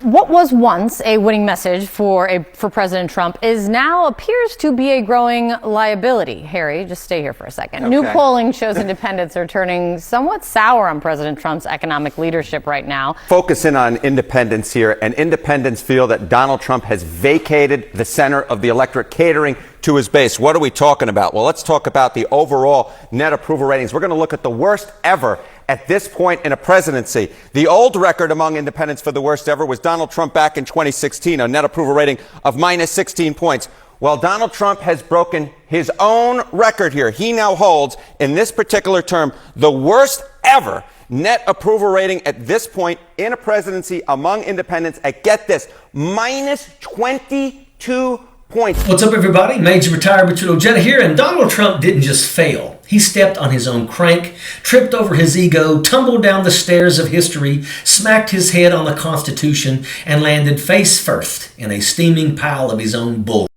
What was once a winning message for President Trump is now appears to be a growing liability. Harry, just stay here for a second. Okay. New polling shows independents are turning somewhat sour on President Trump's economic leadership right now. Focus in on independents here, and independents feel that Donald Trump has vacated the center of the electorate, catering to his base. What are we talking about? Well, let's talk about the overall net approval ratings. We're going to look at the worst ever at this point in a presidency. The old record among independents for the worst ever was Donald Trump back in 2016, a net approval rating of minus 16 points. Well, Donald Trump has broken his own record here. He now holds, in this particular term, the worst ever net approval rating at this point in a presidency among independents at, get this, minus 22 points. What's up, everybody? Major Retired Richard Ojeda here, and Donald Trump didn't just fail. He stepped on his own crank, tripped over his ego, tumbled down the stairs of history, smacked his head on the Constitution, and landed face first in a steaming pile of his own bull.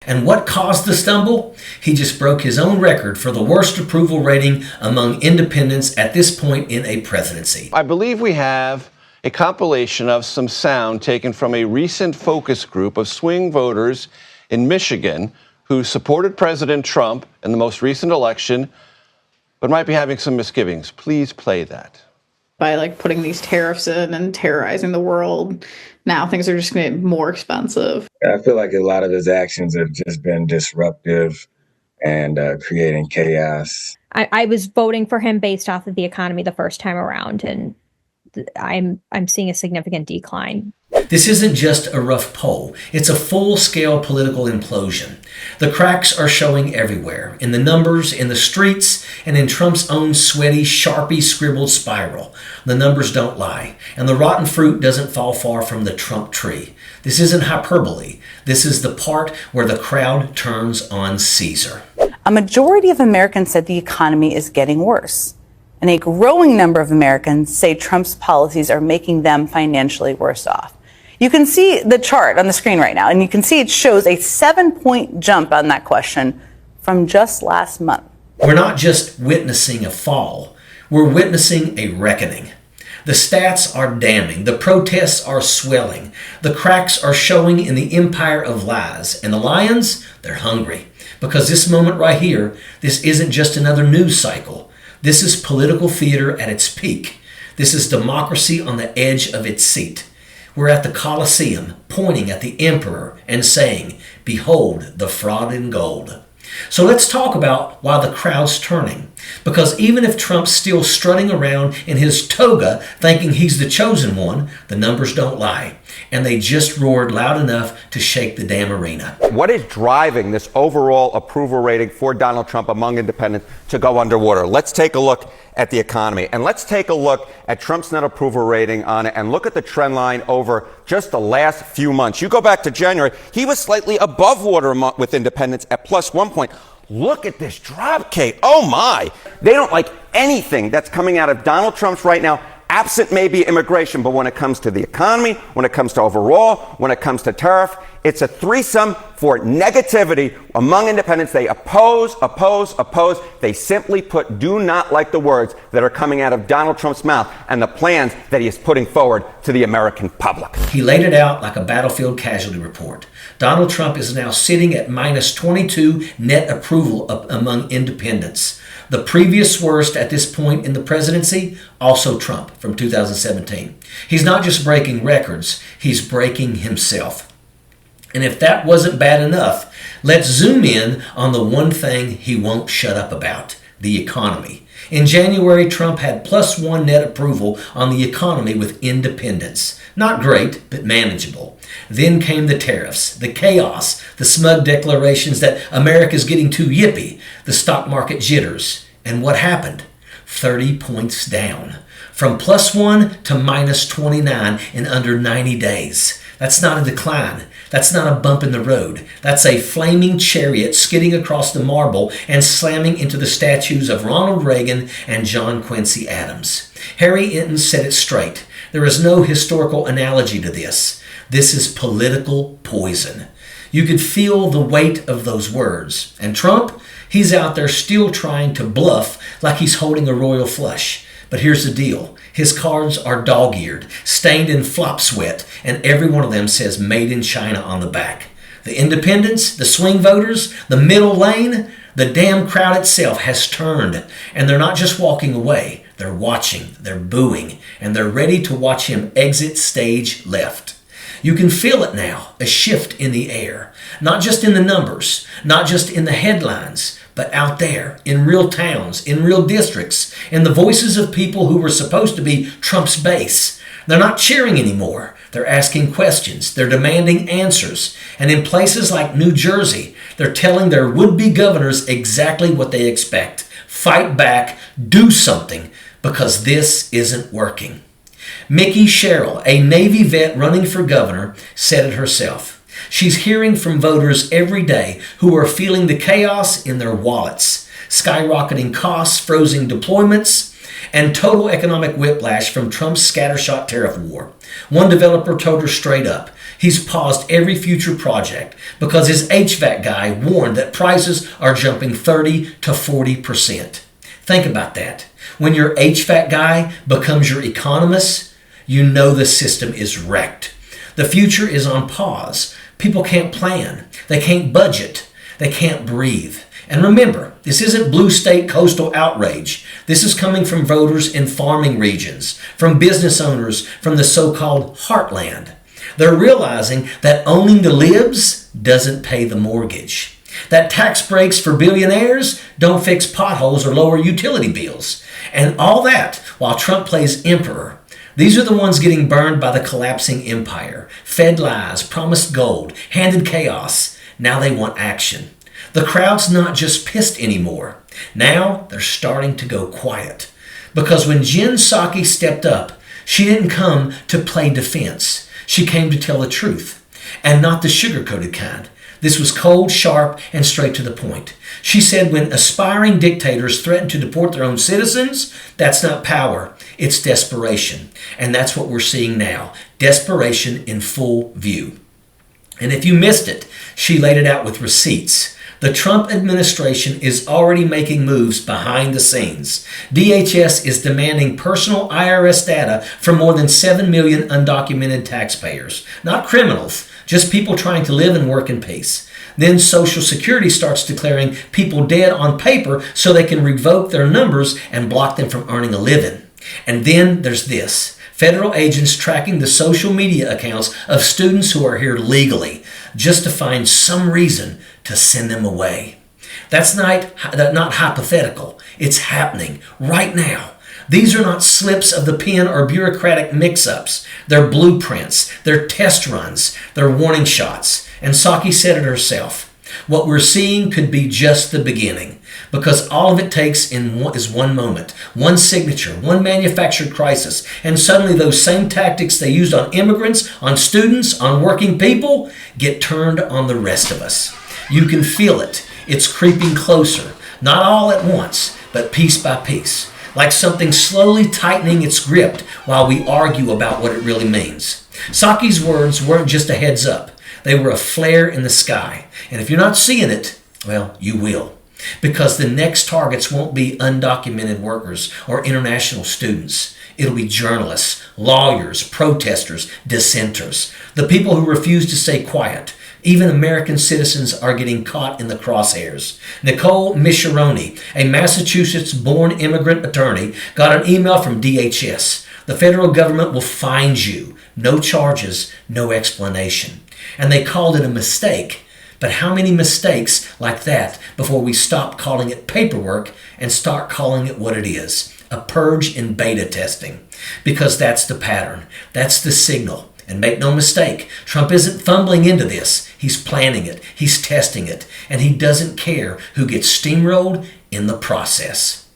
And what caused the stumble? He just broke his own record for the worst approval rating among independents at this point in a presidency. I believe we have a compilation of some sound taken from a recent focus group of swing voters in Michigan who supported President Trump in the most recent election, but might be having some misgivings. Please play that. By putting these tariffs in and terrorizing the world, now things are just going to get more expensive. I feel like a lot of his actions have just been disruptive and creating chaos. I was voting for him based off of the economy the first time around, and I'm seeing a significant decline. This isn't just a rough poll. It's a full-scale political implosion. The cracks are showing everywhere, in the numbers, in the streets, and in Trump's own sweaty, Sharpie-scribbled spiral. The numbers don't lie, and the rotten fruit doesn't fall far from the Trump tree. This isn't hyperbole. This is the part where the crowd turns on Caesar. A majority of Americans said the economy is getting worse. And a growing number of Americans say Trump's policies are making them financially worse off. You can see the chart on the screen right now, and you can see it shows a 7-point jump on that question from just last month. We're not just witnessing a fall, we're witnessing a reckoning. The stats are damning, the protests are swelling, the cracks are showing in the empire of lies, and the lions, they're hungry. Because this moment right here, this isn't just another news cycle. This is political theater at its peak. This is democracy on the edge of its seat. We're at the Colosseum, pointing at the emperor and saying, "Behold the fraud in gold." So let's talk about why the crowd's turning. Because even if Trump's still strutting around in his toga thinking he's the chosen one, the numbers don't lie. And they just roared loud enough to shake the damn arena. What is driving this overall approval rating for Donald Trump among independents to go underwater? Let's take a look at the economy. And let's take a look at Trump's net approval rating on it and look at the trend line over just the last few months. You go back to January, he was slightly above water with independents at plus 1 point. Look at this drop, Kate. Oh, my. They don't like anything that's coming out of Donald Trump's right now, absent maybe immigration. But when it comes to the economy, when it comes to overall, when it comes to tariff, it's a threesome for negativity among independents. They oppose. They simply do not like the words that are coming out of Donald Trump's mouth and the plans that he is putting forward to the American public. He laid it out like a battlefield casualty report. Donald Trump is now sitting at minus 22 net approval among independents. The previous worst at this point in the presidency, also Trump from 2017. He's not just breaking records, he's breaking himself. And if that wasn't bad enough, let's zoom in on the one thing he won't shut up about, the economy. In January, Trump had plus 1 net approval on the economy with independents. Not great, but manageable. Then came the tariffs, the chaos, the smug declarations that America's getting too yippy, the stock market jitters. And what happened? 30 points down. From plus 1 to minus 29 in under 90 days. That's not a decline. That's not a bump in the road. That's a flaming chariot skidding across the marble and slamming into the statues of Ronald Reagan and John Quincy Adams. Harry Enten said it straight. There is no historical analogy to this. This is political poison. You could feel the weight of those words. And Trump, he's out there still trying to bluff like he's holding a royal flush. But here's the deal. His cards are dog-eared, stained in flop sweat, and every one of them says Made in China on the back. The independents, the swing voters, the middle lane, the damn crowd itself has turned, and they're not just walking away. They're watching, they're booing, and they're ready to watch him exit stage left. You can feel it now, a shift in the air, not just in the numbers, not just in the headlines, but out there, in real towns, in real districts, in the voices of people who were supposed to be Trump's base. They're not cheering anymore. They're asking questions. They're demanding answers. And in places like New Jersey, they're telling their would-be governors exactly what they expect. Fight back, do something, because this isn't working. Mickey Sherrill, a Navy vet running for governor, said it herself. She's hearing from voters every day who are feeling the chaos in their wallets, skyrocketing costs, frozen deployments, and total economic whiplash from Trump's scattershot tariff war. One developer told her straight up, he's paused every future project because his HVAC guy warned that prices are jumping 30 to 40%. Think about that. When your HVAC guy becomes your economist, you know the system is wrecked. The future is on pause. People can't plan. They can't budget. They can't breathe. And remember, this isn't blue state coastal outrage. This is coming from voters in farming regions, from business owners from the so-called heartland. They're realizing that owning the libs doesn't pay the mortgage. That tax breaks for billionaires don't fix potholes or lower utility bills. And all that while Trump plays emperor. These are the ones getting burned by the collapsing empire. Fed lies, promised gold, handed chaos. Now they want action. The crowd's not just pissed anymore. Now they're starting to go quiet. Because when Jen Psaki stepped up, she didn't come to play defense. She came to tell the truth, and not the sugar-coated kind. This was cold, sharp, and straight to the point. She said when aspiring dictators threaten to deport their own citizens, that's not power, it's desperation. And that's what we're seeing now, desperation in full view. And if you missed it, she laid it out with receipts. The Trump administration is already making moves behind the scenes. DHS is demanding personal IRS data from more than 7 million undocumented taxpayers. Not criminals, just people trying to live and work in peace. Then Social Security starts declaring people dead on paper so they can revoke their numbers and block them from earning a living. And then there's this. Federal agents tracking the social media accounts of students who are here legally just to find some reason to send them away. That's not hypothetical. It's happening right now. These are not slips of the pen or bureaucratic mix-ups. They're blueprints. They're test runs. They're warning shots. And Psaki said it herself. What we're seeing could be just the beginning, because all of it takes is one moment, one signature, one manufactured crisis, and suddenly those same tactics they used on immigrants, on students, on working people, get turned on the rest of us. You can feel it. It's creeping closer, not all at once, but piece by piece, like something slowly tightening its grip while we argue about what it really means. Psaki's words weren't just a heads up. They were a flare in the sky. And if you're not seeing it, well, you will. Because the next targets won't be undocumented workers or international students. It'll be journalists, lawyers, protesters, dissenters, the people who refuse to stay quiet. Even American citizens are getting caught in the crosshairs. Nicole Mischeroni, a Massachusetts-born immigrant attorney, got an email from DHS. The federal government will find you. No charges, no explanation. And they called it a mistake. But how many mistakes like that before we stop calling it paperwork and start calling it what it is? A purge in beta testing. Because that's the pattern. That's the signal. And make no mistake, Trump isn't fumbling into this. He's planning it. He's testing it. And he doesn't care who gets steamrolled in the process.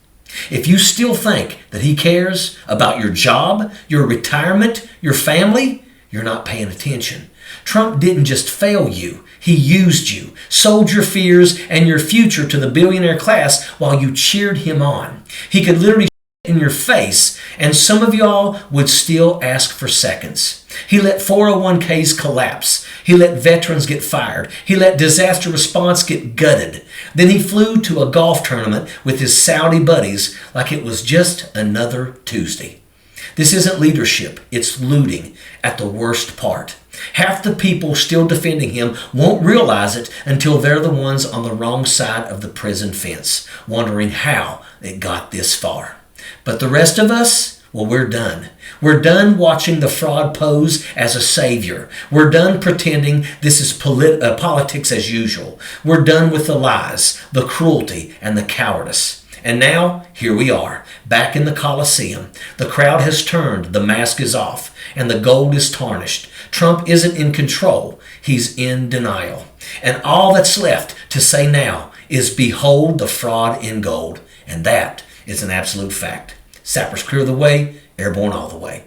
If you still think that he cares about your job, your retirement, your family, you're not paying attention. Trump didn't just fail you. He used you, sold your fears and your future to the billionaire class while you cheered him on. He could literally in your face, and some of y'all would still ask for seconds. He let 401ks collapse. He let veterans get fired. He let disaster response get gutted. Then he flew to a golf tournament with his Saudi buddies like it was just another Tuesday. This isn't leadership, it's looting at the worst part. Half the people still defending him won't realize it until they're the ones on the wrong side of the prison fence, wondering how it got this far. But the rest of us, well, we're done. We're done watching the fraud pose as a savior. We're done pretending this is politics as usual. We're done with the lies, the cruelty, and the cowardice. And now, here we are, back in the Coliseum. The crowd has turned, the mask is off, and the gold is tarnished. Trump isn't in control, he's in denial. And all that's left to say now is behold the fraud in gold. And that is an absolute fact. Sappers clear the way, airborne all the way.